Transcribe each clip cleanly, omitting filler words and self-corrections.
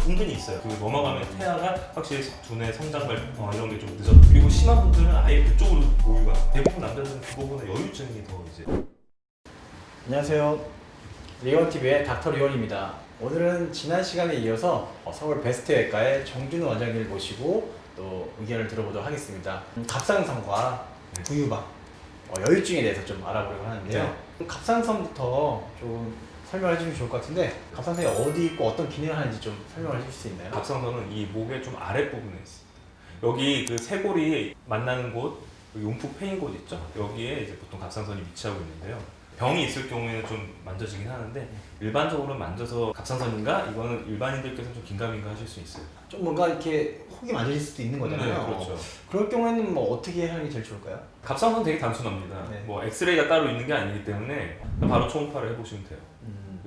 은근히 있어요. 그 넘어가면 태아가 확실히 두뇌 성장 이런 게 좀 늦었고, 그리고 심한 분들은 아예 그쪽으로 오류가. 대부분 남자들은 그거보다 여유증이 더 이제. 안녕하세요. 리원TV의 닥터 리원입니다. 오늘은 지난 시간에 이어서 서울 베스트외과의 정준우 원장님을 모시고 또 의견을 들어보도록 하겠습니다. 갑상선과 부유방, 여유증에 대해서 좀 알아보려고 하는데요. 갑상선부터 좀 설명해 주시면 좋을 것 같은데, 갑상선이 어디 있고 어떤 기능을 하는지 좀 설명해 주실 수 있나요? 갑상선은 이 목의 좀 아랫부분에 있습니다. 여기 그 쇄골이 만나는 곳, 움푹 패인 곳 있죠? 여기에 이제 보통 갑상선이 위치하고 있는데요. 병이 있을 경우에는 좀 만져지긴 하는데, 일반적으로 만져서 갑상선인가? 이거는 일반인들께서는 좀 긴가민가 하실 수 있어요. 좀 뭔가 이렇게 혹이 만져질 수도 있는 거잖아요. 네, 그렇죠. 그럴 경우에는 뭐 어떻게 하는 게 제일 좋을까요? 갑상선 되게 단순합니다. 네. 뭐 엑스레이가 따로 있는 게 아니기 때문에 바로 초음파를 해보시면 돼요.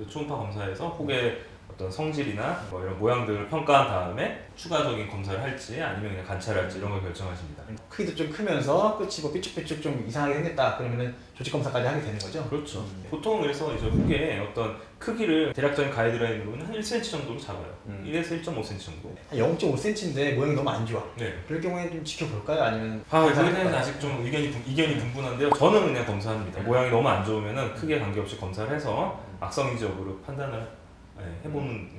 초음파 검사에서 혹의 어떤 성질이나 뭐 이런 모양들을 평가한 다음에 추가적인 검사를 할지 아니면 그냥 관찰할지 이런 걸 결정하십니다. 크기도 좀 크면서 끝이 뭐 삐쭉삐쭉 좀 이상하게 생겼다 그러면은 조직 검사까지 하게 되는 거죠? 그렇죠. 보통 그래서 이제 혹의 어떤 크기를 대략적인 가이드라인으로는 한 1cm 정도로 잡아요. 1에서 1.5cm 정도. 한 0.5cm인데 모양이 너무 안 좋아. 네. 그럴 경우에는 좀 지켜볼까요? 아니면 거기에 대해서 아직 좀 이견이 분분한데요. 저는 그냥 검사합니다. 모양이 너무 안 좋으면은 크기에 관계없이 검사를 해서 악성이적으로 판단을 해보는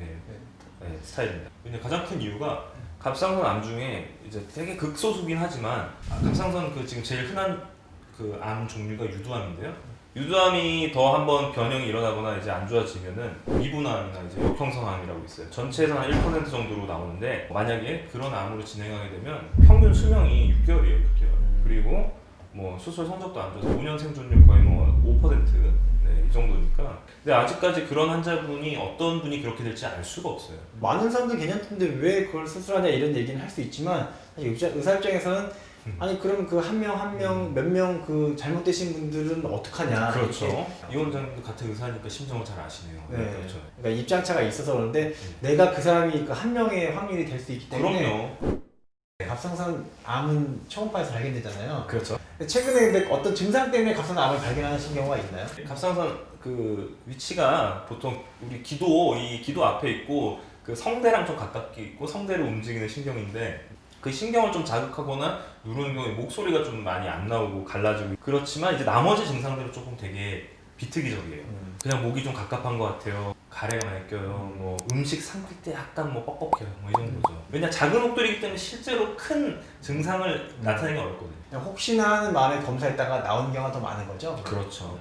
스타일입니다. 근데 가장 큰 이유가 갑상선 암 중에 이제 되게 극소수긴 하지만 갑상선 그 지금 제일 흔한 그 암 종류가 유두암인데요. 유두암이 더 한번 변형이 일어나거나 이제 안 좋아지면은 미분암이나 이제 역형성암이라고 있어요. 전체에서 한 1% 정도로 나오는데, 만약에 그런 암으로 진행하게 되면 평균 수명이 6개월이에요, 6개월. 그리고 뭐 수술 성적도 안 좋아서 5년 생존율 거의 뭐 5%. 이 정도니까. 근데 아직까지 그런 환자분이 어떤 분이 그렇게 될지 알 수가 없어요. 많은 사람들 괜찮던데 왜 그걸 수술하냐 이런 얘기는 할 수 있지만, 사실 의사 입장에서는 아니 그럼 그 한 명 한 명 몇 명 그 잘못되신 분들은 어떡하냐. 그렇죠. 이 원장님도 같은 의사니까 심정을 잘 아시네요. 네. 그렇죠. 그러니까 입장차가 있어서 그런데 내가 그 사람이 그 한 명의 확률이 될 수 있기 때문에. 그럼요. 갑상선 암은 초음파에서 발견되잖아요. 그렇죠. 최근에 근데 어떤 증상 때문에 갑상선 암을 발견하신 경우가 있나요? 갑상선 그 위치가 보통 우리 이 기도 앞에 있고 그 성대랑 좀 가깝게 있고 성대를 움직이는 신경인데, 그 신경을 좀 자극하거나 누르는 경우에 목소리가 좀 많이 안 나오고 갈라지고, 그렇지만 이제 나머지 증상들은 조금 되게 비특이적이에요. 그냥 목이 좀 갑갑한 것 같아요. 가래가 많이 껴요. 뭐 음식 삼킬 때 약간 뭐 뻑뻑해요. 뭐 이 정도죠. 왜냐 작은 혹들이기 때문에 실제로 큰 증상을 나타내기 어렵거든요. 그냥 혹시나 하는 마음에 검사했다가 나오는 경우가 더 많은 거죠? 그렇죠.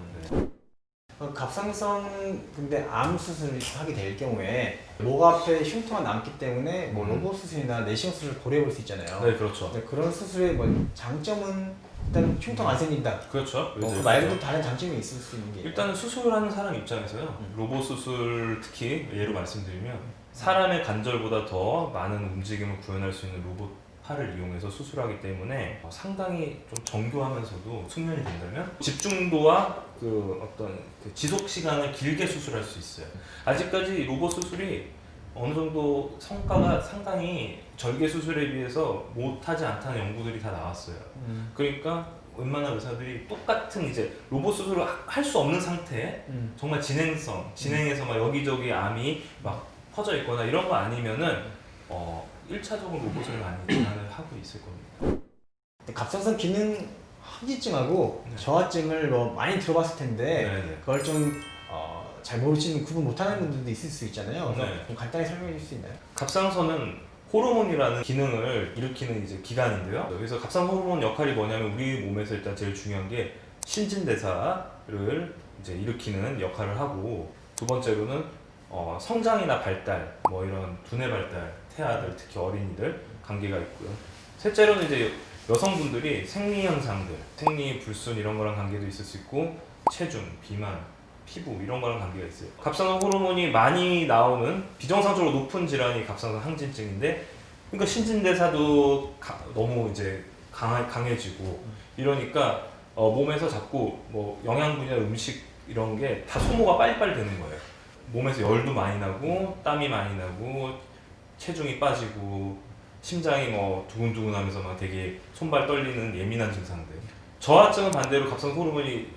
갑상선 근데 암 수술을 하게 될 경우에 목 앞에 흉터가 남기 때문에 뭐 로봇 수술이나 내시경 수술을 고려해 볼 수 있잖아요. 네, 그렇죠. 근데 그런 수술의 뭐 장점은 일단 흉터가 안 생긴다. 그렇죠. 그 말고도 다른 장점이 있을 수 있는 게 일단은 수술하는 사람 입장에서요. 로봇 수술 특히 예로 말씀드리면 사람의 관절보다 더 많은 움직임을 구현할 수 있는 로봇 팔을 이용해서 수술하기 때문에 상당히 좀 정교하면서도 숙련이 된다면 집중도와 그 어떤 그 지속 시간을 길게 수술할 수 있어요. 아직까지 로봇 수술이 어느 정도 성과가 상당히 절개 수술에 비해서 못하지 않다는 연구들이 다 나왔어요. 그러니까 웬만한 의사들이 똑같은 이제 로봇 수술을 할 수 없는 상태에 정말 진행해서 막 여기저기 암이 막 퍼져 있거나 이런 거 아니면은 1차적으로 로봇을 많이 진행을 하고 있을 겁니다. 갑상선 기능 한지증하고 저하증을 뭐 많이 들어봤을 텐데 그걸 좀 잘 모르시는 구분 못하는 분들도 있을 수 있잖아요. 그래서 좀 간단히 설명해 줄 수 있나요? 갑상선은 호르몬이라는 기능을 일으키는 이제 기관인데요. 그래서 갑상 호르몬 역할이 뭐냐면 우리 몸에서 일단 제일 중요한 게 신진대사를 이제 일으키는 역할을 하고, 두 번째로는 성장이나 발달, 뭐 이런 두뇌 발달, 태아들 특히 어린이들 관계가 있고요. 셋째로는 이제 여성분들이 생리 현상들, 생리 불순 이런 거랑 관계도 있을 수 있고, 체중, 비만, 피부 이런 거랑 관계가 있어요. 갑상선 호르몬이 많이 나오는 비정상적으로 높은 질환이 갑상선 항진증인데, 그러니까 신진대사도 너무 이제 강해지고 이러니까 몸에서 자꾸 뭐 영양분이나 음식 이런 게 다 소모가 빨리빨리 되는 거예요. 몸에서 열도 많이 나고 땀이 많이 나고 체중이 빠지고 심장이 뭐 두근두근하면서 막 되게 손발 떨리는 예민한 증상들. 저하증은 반대로 갑상선 호르몬이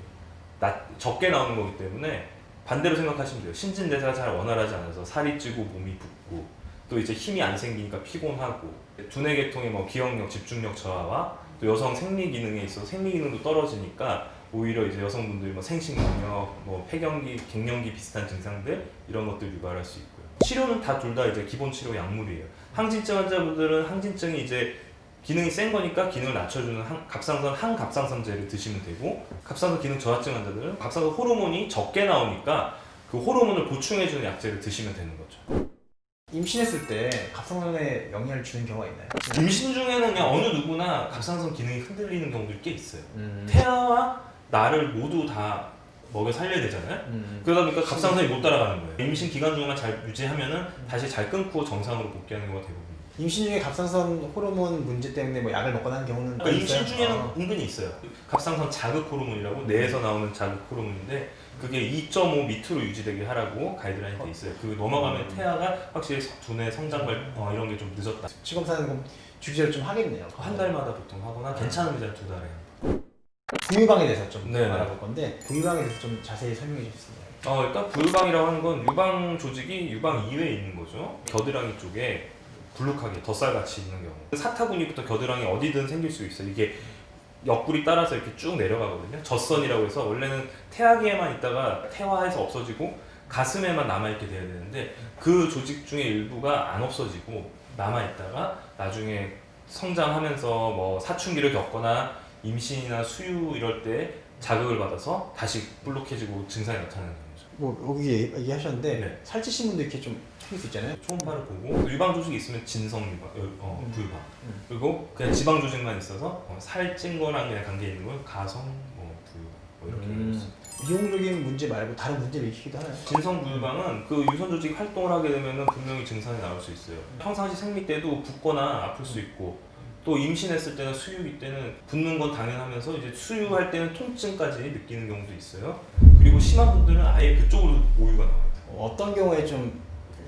적게 나오는 거기 때문에 반대로 생각하시면 돼요. 신진대사가 잘 원활하지 않아서 살이 찌고 몸이 붓고 또 이제 힘이 안 생기니까 피곤하고 두뇌 계통의 뭐 기억력, 집중력 저하와 또 여성 생리 기능에 있어서 생리 기능도 떨어지니까 오히려 이제 여성분들이 뭐 생식능력, 뭐 폐경기, 갱년기 비슷한 증상들 이런 것들 유발할 수 있고요. 치료는 다 둘 다 이제 기본 치료 약물이에요. 항진증 환자분들은 항진증이 이제 기능이 센 거니까 기능을 낮춰주는 항갑상선제를 드시면 되고, 갑상선 기능 저하증 환자들은 갑상선 호르몬이 적게 나오니까 그 호르몬을 보충해주는 약제를 드시면 되는 거죠. 임신했을 때 갑상선에 영향을 주는 경우가 있나요? 임신 중에는 그냥 어느 누구나 갑상선 기능이 흔들리는 경우들이 꽤 있어요. 음. 태아와 나를 모두 다 먹여 살려야 되잖아요. 그러다 보니까 갑상선이 못 따라가는 거예요. 임신 기간 중에만 잘 유지하면은 다시 잘 끊고 정상으로 복귀하는 경우가 대부분. 임신 중에 갑상선 호르몬 문제 때문에 뭐 약을 먹거나 하는 경우는 그러니까 임신 있어요? 중에는 아. 은근히 있어요. 갑상선 자극 호르몬이라고 뇌에서 나오는 자극 호르몬인데 그게 2.5 밑으로 유지되게 하라고 가이드라인이 돼 있어요. 그 넘어가면 태아가 확실히 두뇌 성장 이런 게 좀 늦었다. 수검사는 그럼 주기적으로 좀 하겠네요. 한 달마다 보통 하거나 괜찮은 이제 2달에 한 번. 부유방에 대해서 좀 네네. 알아볼 건데 부유방에 대해서 좀 자세히 설명해 주시겠어요? 일단 부유방이라고 하는 건 유방 조직이 유방 이외에 있는 거죠. 겨드랑이 쪽에 불룩하게 덧살같이 있는 경우. 사타구니부터 겨드랑이 어디든 생길 수 있어요. 이게 옆구리 따라서 이렇게 쭉 내려가거든요. 젖선이라고 해서 원래는 태아기에만 있다가 태화해서 없어지고 가슴에만 남아있게 돼야 되는데 그 조직 중에 일부가 안 없어지고 남아있다가 나중에 성장하면서 뭐 사춘기를 겪거나 임신이나 수유 이럴 때 자극을 받아서 다시 볼록해지고 증상이 나타나는 거죠. 뭐 여기 얘기하셨는데 네. 살찌신 분도 이렇게 좀 생길 수 있잖아요. 초음파를 보고 유방 조직이 있으면 진성 유방, 부유방. 그리고 그냥 지방 조직만 있어서 살찐 거랑 그냥 관계 있는 건 가성, 부유방 뭐 이렇게 얘기할 수 있어요. 미용적인 문제 말고 다른 문제를 일으키기도 하나요? 진성 부유방은 그 유선 조직이 활동을 하게 되면 분명히 증상이 나올 수 있어요. 평상시 생리 때도 붓거나 아플 수 있고 또 임신했을 때나 수유기 때는 붓는 건 당연하면서 이제 수유할 때는 통증까지 느끼는 경우도 있어요. 그리고 심한 분들은 아예 그쪽으로 오유가 나와요. 어떤 경우에 좀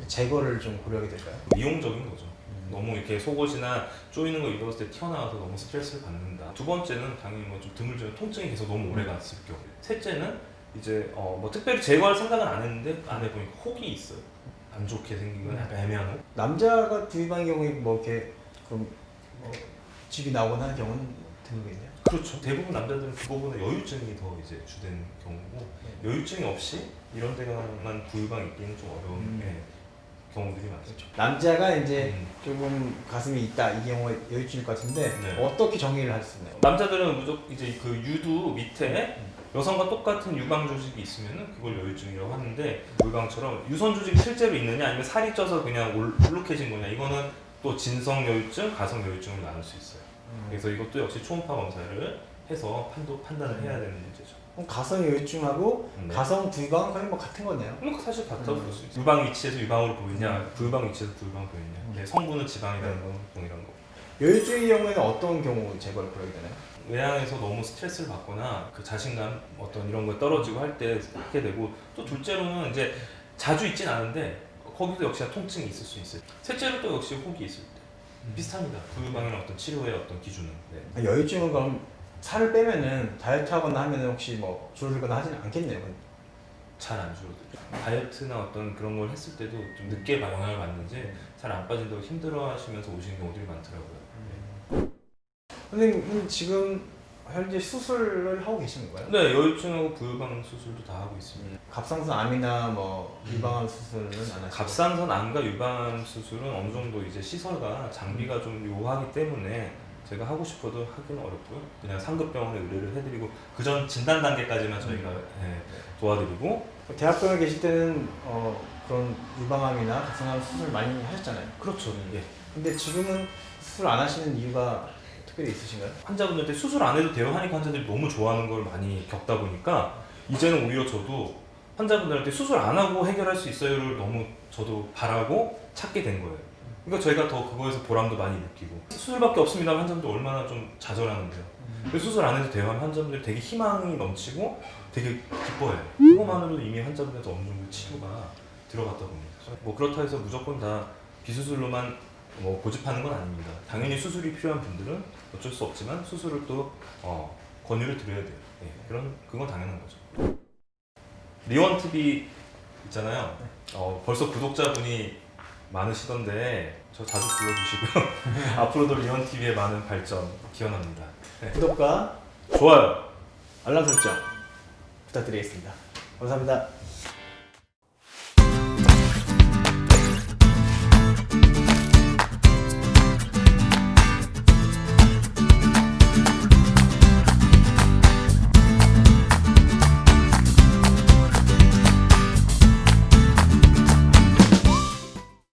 제거를 좀 고려하게 될까요? 미용적인 거죠. 너무 이렇게 속옷이나 조이는 거 입었을 때 튀어나와서 너무 스트레스를 받는다. 두 번째는 당연히 뭐 좀 드물지만 통증이 계속 너무 오래 갔을 경우. 셋째는 이제 뭐 특별히 제거할 생각은 안 했는데 안에 보니까 혹이 있어요. 안 좋게 생긴 건 약간 애매한 혹. 남자가 부유방의 경우에 뭐 이렇게 그럼 뭐 집이 나오거나 하는 경우는 드물겠네요. 그렇죠. 대부분 남자들은 그거보다 여유증이 더 이제 주된 경우고 여유증이 없이 이런 데가만 부유방이 있기는 좀 어려운 경우들이 많죠. 남자가 이제 조금 가슴이 있다 이 경우에 여유증일 것 같은데 네. 어떻게 정의를 할 수 있나요? 남자들은 무조건 이제 그 유두 밑에 여성과 똑같은 유방 조직이 있으면은 그걸 여유증이라고 하는데 유방처럼 유선 조직이 실제로 있느냐 아니면 살이 쪄서 그냥 울룩해진 거냐 이거는 또 진성 여유증, 가성 여유증으로 나눌 수 있어요. 그래서 이것도 역시 초음파 검사를 해서 판단을 해야 되는 문제죠. 그럼 가성 여유증하고 네. 가성 부유방은 거의 뭐 같은 거네요. 그럼 사실 같다고 볼 수 있어요. 유방 위치에서 유방으로 보이냐, 부유방 위치에서 부유방 보이냐. 네, 성분은 지방이라는 건 동일한 거고. 여유증의 경우에는 어떤 경우 제거를 고려하게 되나요? 외양에서 너무 스트레스를 받거나 그 자신감 어떤 이런 거 떨어지고 할 때 하게 되고 또 둘째로는 이제 자주 있진 않은데 거기도 역시나 통증이 있을 수 있어요. 셋째로 또 역시 혹이 있을 때 비슷합니다. 부유방이나 어떤 치료의 어떤 기준은. 네. 여유증은 그럼 살을 빼면은 다이어트 하거나 하면은 혹시 뭐 줄어들거나 하지는 않겠네요. 잘 안 줄어들죠. 다이어트나 어떤 그런 걸 했을 때도 좀 늦게 영향을 받는지 잘 안 빠진다고 힘들어하시면서 오시는 경우들이 많더라고요. 선생님 지금 현재 수술을 하고 계신 건가요? 네, 여유증하고 부유방 수술도 다 하고 있습니다. 갑상선 암이나 뭐 유방암 수술은 안 하시고 갑상선 암과 유방암 수술은 어느 정도 이제 시설과 장비가 좀 요하기 때문에 제가 하고 싶어도 하기는 어렵고요. 그냥 상급병원에 의뢰를 해드리고 그 전 진단 단계까지만 저희가 도와드리고. 대학병원에 계실 때는 그런 유방암이나 갑상암 수술 많이 하셨잖아요. 그렇죠. 예. 근데 지금은 수술 안 하시는 이유가 특별히 있으신가요? 환자분들한테 수술 안 해도 돼요 하니까 환자들이 너무 좋아하는 걸 많이 겪다 보니까 이제는 오히려 저도 환자분들한테 수술 안 하고 해결할 수 있어요를 너무 저도 바라고 찾게 된 거예요. 그러니까 저희가 더 그거에서 보람도 많이 느끼고 수술밖에 없습니다 하면 환자분들 얼마나 좀 좌절하는데요. 그래서 수술 안 해도 돼요 하면 환자분들이 되게 희망이 넘치고 되게 기뻐해요. 그거만으로도 이미 환자분들한테 어느 정도 치료가 들어갔다 봅니다. 뭐 그렇다 해서 무조건 다 비수술로만 뭐 고집하는 건 아닙니다. 당연히 수술이 필요한 분들은 어쩔 수 없지만 수술을 또 권유를 드려야 돼요. 네, 그건 당연한 거죠. 리원 TV 있잖아요. 벌써 구독자분이 많으시던데 저 자주 불러주시고요. 앞으로도 리원TV의 많은 발전 기원합니다. 네. 구독과 좋아요. 알람 설정 부탁드리겠습니다. 감사합니다.